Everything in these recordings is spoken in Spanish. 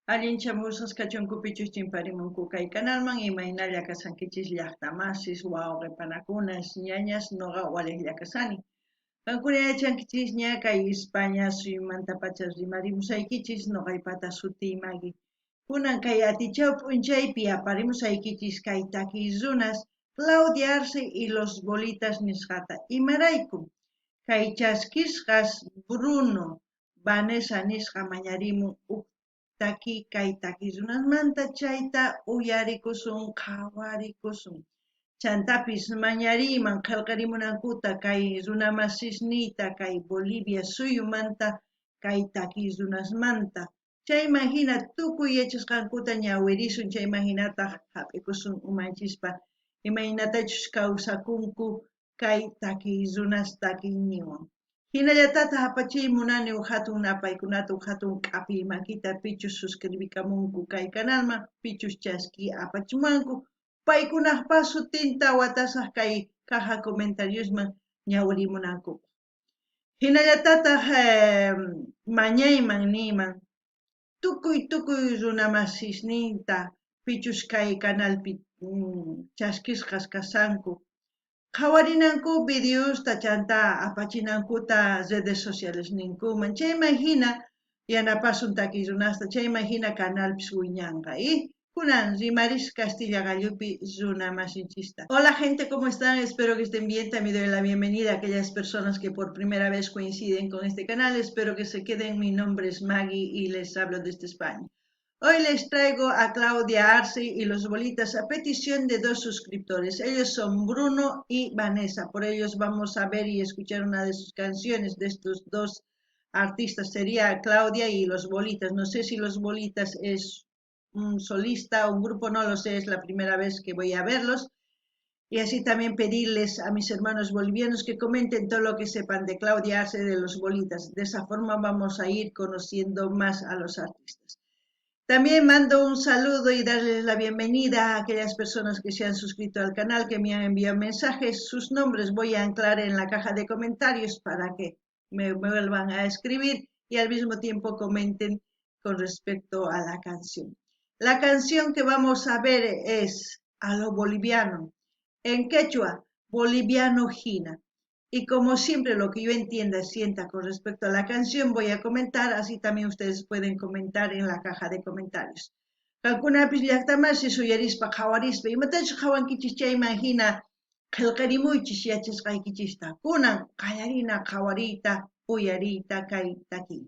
Allincha musasqachunkupichus chimparimunku kay kanalman imaynalla kasankichis llaqtamasis wawqi panakunas ñañas noqa waliqlla kasani. Kankuna yachankichis ña kay España suyumanta rimarimusaykichis noqaypata sutiymagi. Kunan kay atichaw p'unchaypi aparimusaykichis kay takiy runas Claudia Arce y los Bolitas nisqata imaraykum. Kay chaskisqas Bruno Vanessa nisqa mañarimun kay takiy runasmanta chayta uyarikusun qhawarikusun. Chantapis mañariman qillqarimunankuta kay runamasisniyta kay Bolivia suyumanta kay takiy runasmanta. Chayman hina tukuy yachasqankuta ñawirisun chayman hinataq hap'ikusun umanchispa imaynatachus kawsakunku kay takiy runas takiyniwan. Hinallatataq apachiymunani hatun apaykunata hatun k'api makita pichus suscribikamunku kay kanalman pichus chaski apachimanku paykunaqpas sutinta watasaq kay caja comentariosman ñawirimunanku. Hinallatataq mañayman niyman tukuy runamasisninta pichus kay kanalpi chaskisqas kasanku. Qhawarinanku videosta chanta apachinankuta redes sociales ninkuman chayman hina yanapasun takiy runasta chayman hina canalpis wiñanqa kunan rimaris Castilla Gallupi runamasinchista. Hola gente, ¿cómo están? Espero que estén bien. También doy la bienvenida a aquellas personas que por primera vez coinciden con este canal. Espero que se queden. Mi nombre es Maggie y les hablo desde España. Hoy les traigo a Claudia Arce y los Bolitas a petición de 2 suscriptores. Ellos son Bruno y Vanessa. Por ellos vamos a ver y escuchar una de sus canciones de estos 2 artistas. Sería Claudia y los Bolitas. No sé si los Bolitas es un solista o un grupo, no lo sé. Es la primera vez que voy a verlos. Y así también pedirles a mis hermanos bolivianos que comenten todo lo que sepan de Claudia Arce y de los Bolitas. De esa forma vamos a ir conociendo más a los artistas. También mando un saludo y darles la bienvenida a aquellas personas que se han suscrito al canal, que me han enviado mensajes. Sus nombres voy a anclar en la caja de comentarios para que me vuelvan a escribir y al mismo tiempo comenten con respecto a la canción. La canción que vamos a ver es A lo boliviano, en quechua, boliviano jina. Y como siempre lo que yo entienda, sienta con respecto a la canción, voy a comentar, así también ustedes pueden comentar en la caja de comentarios. Kalkunapis llaqtamasi suyarispa qhawarispa imatachu qhawankichis chayman hina qillqarimuychis yachasqaykichista kunan qallarina qhawariyta uyariyta kay takiyta.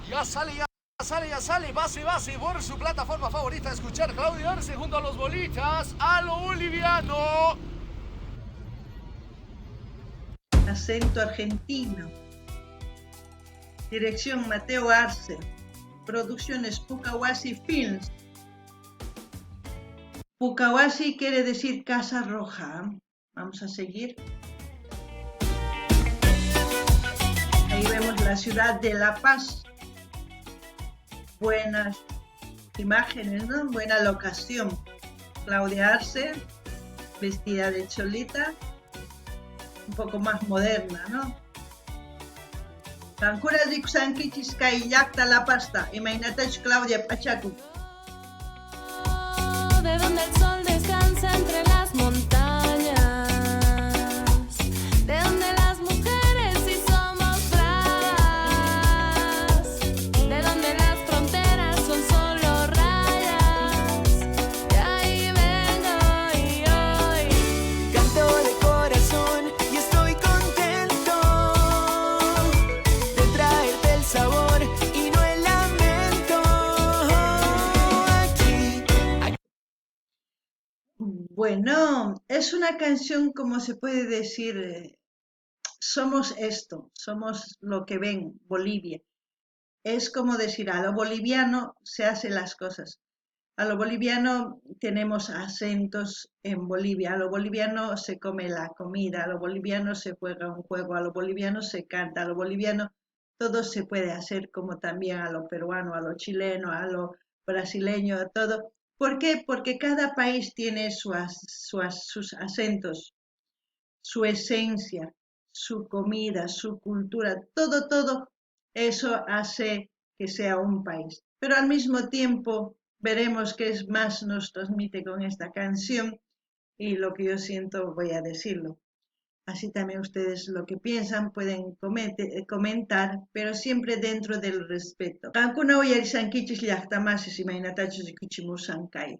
Ya sale, base por su plataforma favorita, escuchar Claudia Arce junto a los Bolitas, a lo boliviano. Acento argentino. Dirección Mateo Arce. Producciones Pucawasi Films. Pucawasi quiere decir Casa Roja. Vamos a seguir. Ahí vemos la ciudad de La Paz. Buenas imágenes, ¿no? Buena locación. Claudia Arce, vestida de cholita, un poco más moderna, ¿no? Kankura rikusankichis kay llaqta La Pasta, imaynatach Claudia Pachacu. De donde el sol descansa entre las montañas, de donde las mujeres sí somos bravas, de donde las fronteras son solo rayas, de ahí vengo y hoy canto de corazón y estoy contento de traerte el sabor y no el lamento aquí. Bueno, es una canción, como se puede decir, somos esto, somos lo que ven, Bolivia. Es como decir, a lo boliviano se hacen las cosas. A lo boliviano tenemos acentos en Bolivia, a lo boliviano se come la comida, a lo boliviano se juega un juego, a lo boliviano se canta, a lo boliviano todo se puede hacer, como también a lo peruano, a lo chileno, a lo brasileño, a todo. ¿Por qué? Porque cada país tiene sus acentos, su esencia, su comida, su cultura, todo eso hace que sea un país. Pero al mismo tiempo veremos qué es más nos transmite con esta canción y lo que yo siento voy a decirlo. Así también ustedes lo que piensan pueden comentar, pero siempre dentro del respeto. Qankuna uyarisankichis llaqtamasis imaynatachus rikuchimusankai.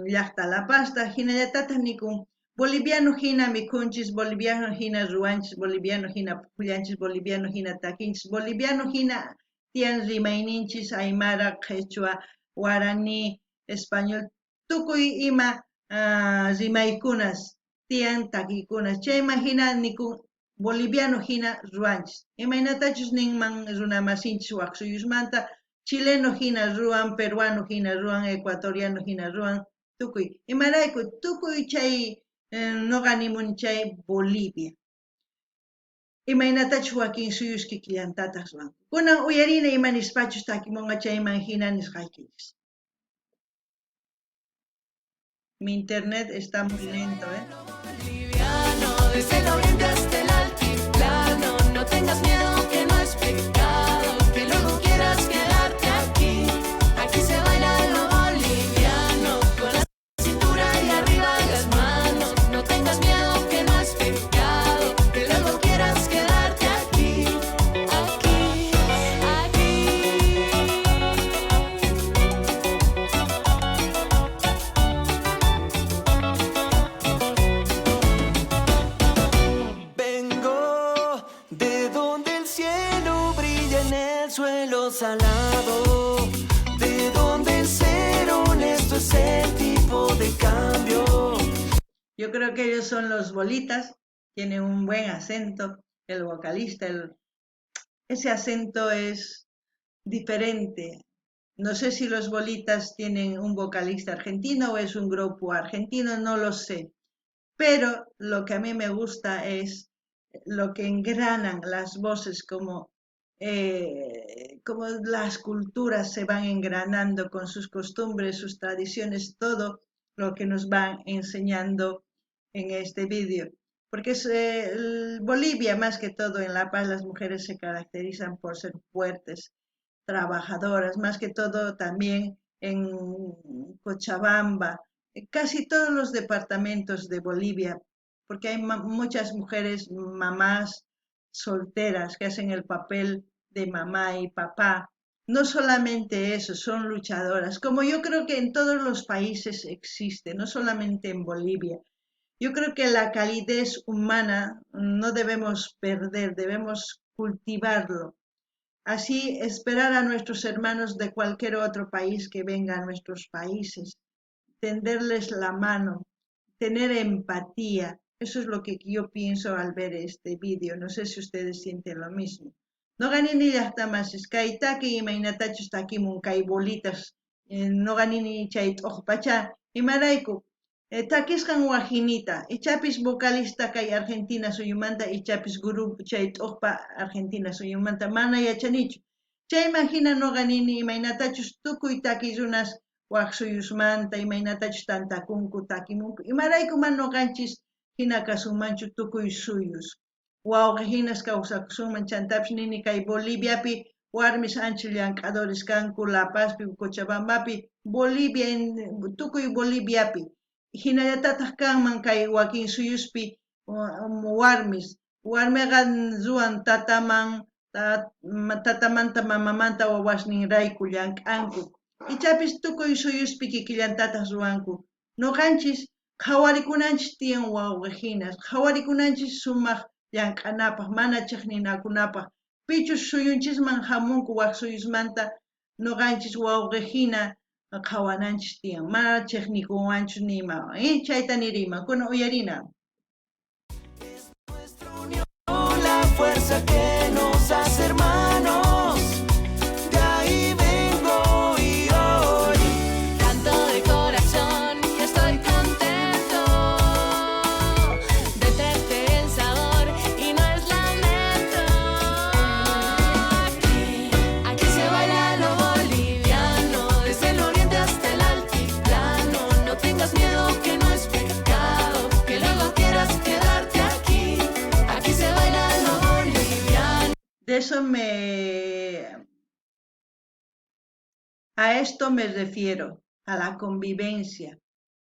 Llaqta La Pazta hinallatataq nikun boliviano hina mikunchis, boliviano hina ruanchis, boliviano hina pukullanchis, boliviano hina takinchis, boliviano hina tian rimayninchis aymara, quechua, guaraní, español, tukuy ima rimaykunas tian takikunas chayma hina nikun boliviano hina ruanchis imaynatachus ninman runamasinchis waq suyusmanta chileno hina ruan, peruano hina ruan, ecuatoriano hina ruan, tukuy imarayku tukuy chay noqa nimuni chay Bolivia. Imaynatachus wakin suyuski killantataq ruan. Kunan uyarina imanispachus takimunqa chayman hina nisqaykichis. Mi internet está muy lento, Boliviano, desde el oriente hasta el altiplano, no tengas miedo que no es pecado, que luego quieras quedarte aquí. Aquí se baila lo boliviano, con la cintura y arriba las manos. No tengas miedo que no es pecado, que luego quieras quedarte aquí. Aquí, aquí. Vengo de donde el cielo brilla en el suelo salado, de donde el ser honesto es el tipo de cambio. Yo creo que ellos son los bolitas, tienen un buen acento, el vocalista, ese acento es diferente. No sé si los bolitas tienen un vocalista argentino o es un grupo argentino, no lo sé. Pero lo que a mí me gusta es lo que engranan las voces, como las culturas se van engranando con sus costumbres, sus tradiciones, todo lo que nos van enseñando en este vídeo. Porque Bolivia, más que todo en La Paz, las mujeres se caracterizan por ser fuertes, trabajadoras, más que todo también en Cochabamba, casi todos los departamentos de Bolivia, porque hay muchas mujeres, mamás solteras que hacen el papel de mamá y papá. No solamente eso, son luchadoras, como yo creo que en todos los países existe, no solamente en Bolivia. Yo creo que la calidez humana no debemos perder, debemos cultivarlo. Así esperar a nuestros hermanos de cualquier otro país que vengan a nuestros países, tenderles la mano, tener empatía. Eso es lo que yo pienso al ver este vídeo. No sé si ustedes sienten lo mismo. No ganini llaqtamasis, kaytaki imaynatachus takimun kay bolitas, no ganini chayt oqpacha, imarayku, takisqan wajinita, ichapis vocalista kay Argentina suyumanta, ichapis grupo chayt oqpa Argentina suyumanta, mana yachanichu. Chayman hina no ganini imaynatachus tukuy takirunas waq suyusmanta, imaynatachus tantakunku takimunku, imarayku man noqanchis hina kasunmanchu tukuy suyus. Wawqa hinas kawsakusunman chantapis nini kay Boliviapi warmis ancha llank'adores kanku, La Pazpi, Cochabambapi, Bolivia, tukuy Boliviapi. Hinallatataq kanman kay wakin suyuspi warmis. Warmiqa ruan tatamanta mamamanta wawasninrayku llank'anku. Ichapis tukuy suyuspi kikillantataq ruanku. Noqanchis qhawarikunanchis tiyan wawqihinas, qhawarikunanchis sumaq llank'anapaq, mana chiqninakunapaq. Pichus suyunchisman hamunku waq suyusmanta, noqanchis wawqihina qhawananchis tiyan, mana chiqnikunwanchus nima. Chayta nirima, kuna uyarina. La fuerza que nos hace hermanos, de ahí vengo y hoy canto de corazón que estoy contento de traerte el sabor y no es lamento. Aquí se baila lo boliviano, desde el oriente hasta el altiplano. No tengas miedo que no es pecado, que luego quieras quedarte aquí. Aquí se baila lo boliviano. De eso me A esto me refiero, a la convivencia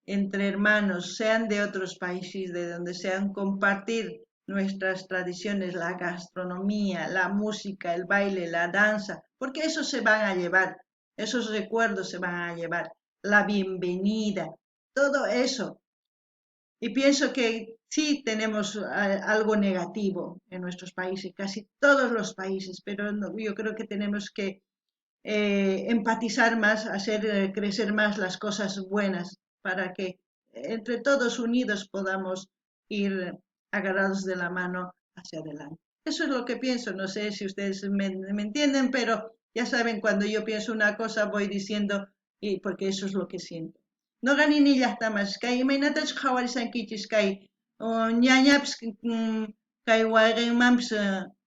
entre hermanos, sean de otros países, de donde sean, compartir nuestras tradiciones, la gastronomía, la música, el baile, la danza, porque eso se van a llevar, esos recuerdos se van a llevar, la bienvenida, todo eso. Y pienso que sí tenemos algo negativo en nuestros países, casi todos los países, pero yo creo que tenemos que empatizar más, hacer crecer más las cosas buenas para que entre todos unidos podamos ir agarrados de la mano hacia adelante. Eso es lo que pienso, no sé si ustedes me entienden, pero ya saben, cuando yo pienso una cosa voy diciendo, y porque eso es lo que siento. No gané ni ya está más, kay imaynatash qhawarisankichis kay ñañapas kay wayqinmanpas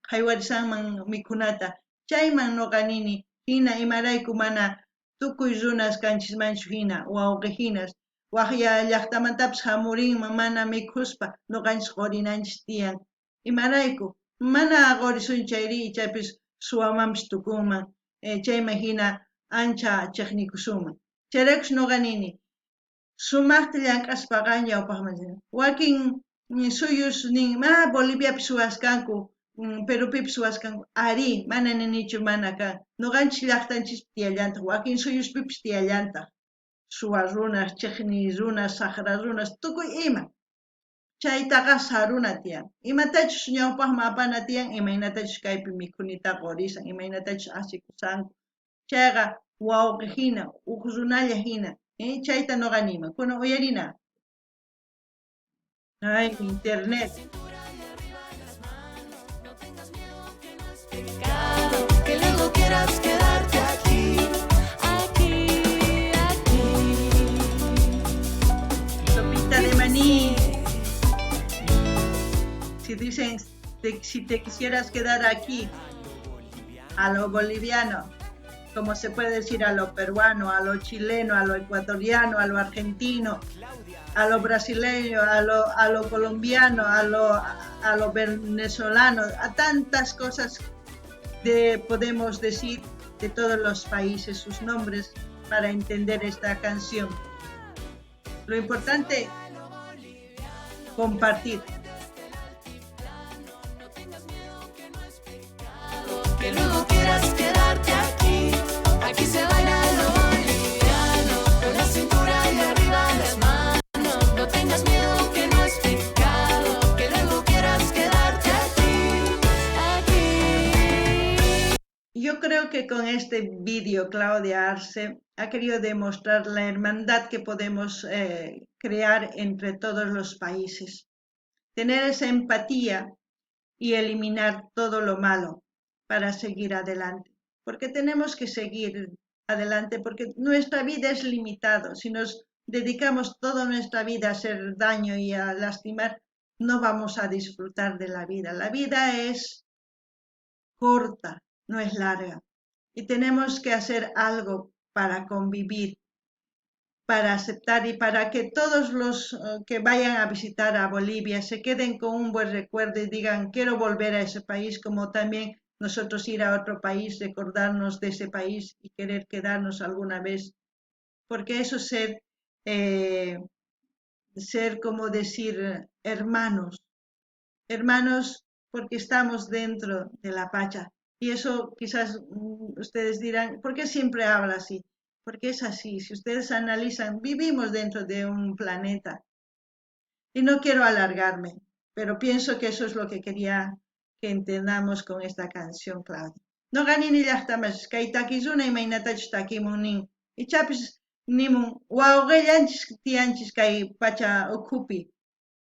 qaywarisanman mikhunata chayman no ganini hina imarayku mana tukuy runas kanchismanchu hina wawqi hinas waqlla llaqtamantapis hamurinman mana mikhuspa noqanchis qorinanchis tiyan imarayku mana qorisunchu chayri ichapis suwamanpis tukunman chayman hina ancha chiqnikusunman chayrakush noqa nini sumaqta llank'aspaqa ñawpaqman wakin suyus nin Boliviapi suwasqanku Perupipi suwasqanku ari mana ninichu mana kan noqanchis llaqtanchis tiyallantaq wakin suyuspipis tiyallantaq suwa runas chiqni runas saqra runas tukuy ima chaytaqa saruna tiyan imatachus ñawpaqman apana tiyan imaynatachus kaypi mikhunita qorisan imaynatachus asikusanku chayqa wawqi hina uq runalla hina chayta noqa nima kunan uyarina ay internet Que luego quieras quedarte aquí, aquí, aquí. sopita de maní si te quisieras quedar aquí a lo boliviano como se puede decir a lo peruano, a lo chileno, a lo ecuatoriano, a lo argentino, a lo brasileño, a lo colombiano, a lo venezolano, a tantas cosas podemos decir de todos los países sus nombres para entender esta canción. Lo importante, compartir. Que luego quieras quedarte aquí, aquí se baila lo boliviano, con la cintura y arriba las manos, no tengas miedo que no es pecado, que luego quieras quedarte aquí. Yo creo que con este vídeo Claudia Arce ha querido demostrar la hermandad que podemos crear entre todos los países, tener esa empatía y eliminar todo lo malo para seguir adelante, porque tenemos que seguir adelante, porque nuestra vida es limitada. Si nos dedicamos toda nuestra vida a hacer daño y a lastimar, no vamos a disfrutar de la vida. La vida es corta, no es larga, y tenemos que hacer algo para convivir, para aceptar y para que todos los que vayan a visitar a Bolivia se queden con un buen recuerdo y digan, quiero volver a ese país, como también nosotros ir a otro país, recordarnos de ese país y querer quedarnos alguna vez, porque eso es ser como decir hermanos porque estamos dentro de la Pacha. Y eso quizás ustedes dirán, ¿por qué siempre habla así? Porque es así, si ustedes analizan, vivimos dentro de un planeta. Y no quiero alargarme, pero pienso que eso es lo que quería que entendamos con esta canción, Claudia. No gani ni llaqtamas, kay takisuna imaynatachus takimun nin. Ichapis nimun, wawqillanchis tiyanchis kay pacha ukhupi.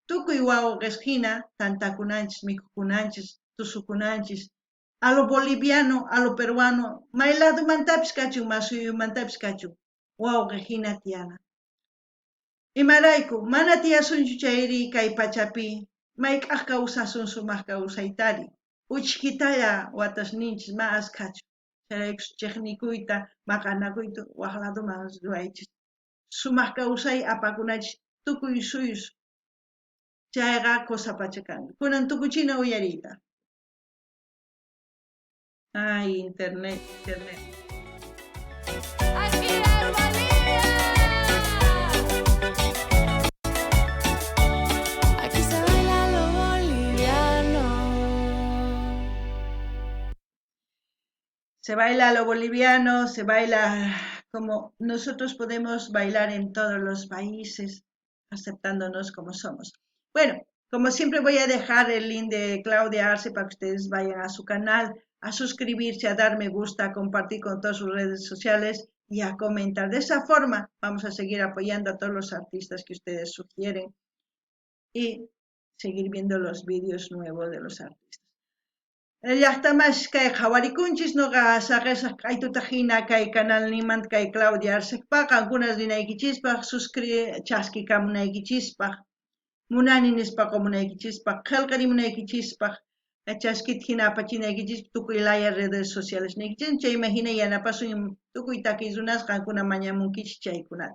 Tukuy wawqis hina, tantakunanchis, mikukunanchis, tusukunanchis, a lo boliviano, a lo peruano, mayladumantapis kachun, masuyumantapis kachun, wawqi hina tiyana. Imarayku, mana tiyasunchu chayri kay pachapi, mayk'aq kawsasun sumaq kawsaytari, uchkitalla watasninchis mas kachun, chayraykus chiqnikuyta, maqanakuyta waqladuman ruwaychis, sumaq kawsay apakunachis tukuy suyus, chayqa cosa pacha kan. Kunan tukuchina uyariyta. Ay, internet. Aquí en Bolivia. Aquí se baila lo boliviano. Se baila lo boliviano, se baila como nosotros podemos bailar en todos los países, aceptándonos como somos. Bueno, como siempre voy a dejar el link de Claudia Arce para que ustedes vayan a su canal, a suscribirse, a dar me gusta, a compartir con todas sus redes sociales y a comentar. De esa forma vamos a seguir apoyando a todos los artistas que ustedes sugieren y seguir viendo los vídeos nuevos de los artistas. Llaqtamas kay qhawarikunchis nuqa saqisaq q'aytuta hina kay canal nimanta kay Claudia Arcekpaqa qankunas rinaykichispaq chaskikamunaykichispaq munani nispaqa munaykichispaq qillqarimunaykichispaq chaskita hina apachinaykichispaq tukuy laya redes sociales naykichis chayman hina yanapasun tukuy takiy runas qankuna mañamunkichis chaykunata.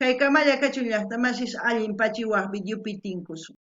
Kay kamalla kachun llaqtamasis allin pachiwaq videopi tinkusun.